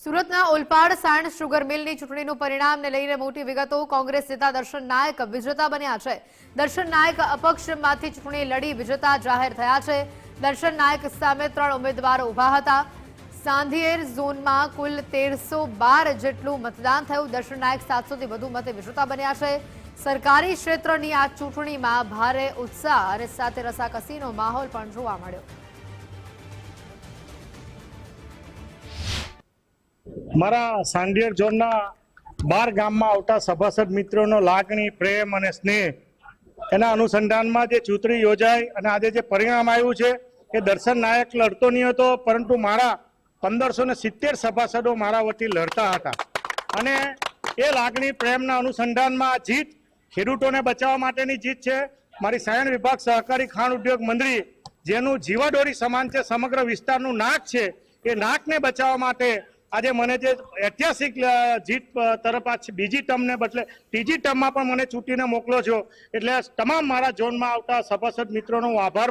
સુરતના Olpad science sugar મિલની ચૂંટણીનું પરિણામને લઈને મોટી વિગતો। કોંગ્રેસ નેતા દર્શન નાયક વિજેતા બન્યા છે। દર્શન નાયક અપક્ષમાંથી ચૂંટણી લડી વિજેતા જાહેર થયા છે। દર્શન નાયક સામે 3 ઉમેદવારો ઊભા હતા। સાંધિયેર ઝોનમાં કુલ 1312 જેટલું મતદાન થયું। દર્શન નાયક 700થી વધુ મતે વિજેતા બન્યા છે। સરકારી ક્ષેત્રની આ ચૂંટણીમાં ભારે ઉત્સાહ અને સાથે રસાકસીનો માહોલ પણ જોવા મળ્યો। મારા સાંધિયેર ઝોનના 12 ગામમાં આવતા સભાસદ મિત્રોનો લાગણી, પ્રેમ અને સ્નેહ એના અનુસંધાનમાં જે ચૂંટણી યોજાઈ અને આજે જે પરિણામ આવ્યું છે એ દર્શન નાયક લડતો નહીં હતો, પરંતુ મારા 1570 સભાસદો મારા વતી લડતા હતા અને એ લાગણી પ્રેમના અનુસંધાનમાં આ જીત ખેડૂતોને બચાવવા માટેની જીત છે। મારી સાયણ વિભાગ સહકારી ખાણ ઉદ્યોગ મંત્રી, જેનું જીવાદોરી સમાન છે, સમગ્ર વિસ્તારનું નાક છે, એ નાકને બચાવવા માટે આજે મને જે ઐતિહાસિક જીત તરફ આ બીજી ટર્મને બદલે ત્રીજી ટર્મમાં પણ મને ચૂંટીને મોકલો છો, એટલે તમામ મારા ઝોનમાં આવતા સભાસદ મિત્રોનો હું આભાર માનું છું।